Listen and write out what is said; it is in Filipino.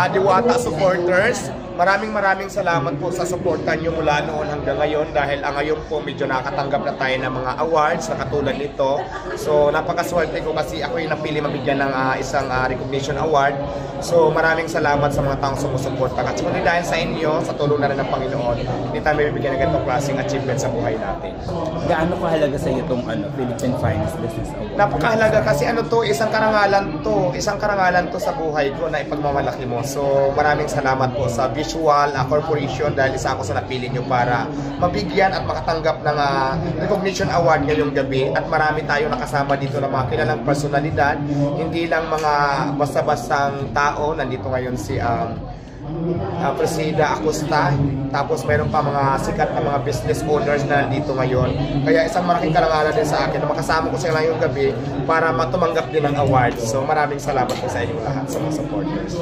Diwata supporters, maraming salamat po sa suporta nyo mula noon hanggang ngayon dahil ngayon po medyo nakatanggap na tayo ng mga awards na katulad nito. So napakaswerte ko kasi ako yung napili mabigyan ng isang recognition award. So maraming salamat sa mga taong sumusuporta. At sumunod dahil sa inyo, sa tulong na rin ng Panginoon, hindi tayo bibigyan ng ganitong klaseng achievement sa buhay natin. Gaano kahalaga sa iyo itong Philippine Finest Business Award? Napakahalaga kasi isang karangalan to sa buhay ko na ipagmamalaki mo. So maraming salamat po sa Visual Corporation dahil isa ako sa napili nyo para mabigyan at makatanggap ng recognition award ngayong gabi. At marami tayo nakasama dito ng mga kilalang personalidad, hindi lang mga basta-bastang tao. Nandito ngayon si Presida Acosta, tapos mayroon pa mga sikat na mga business owners na nandito ngayon. Kaya isang malaking karangalan din sa akin na makasama ko sila ngayong gabi para matumanggap din ng award. So maraming salamat po sa inyong lahat, sa mga supporters.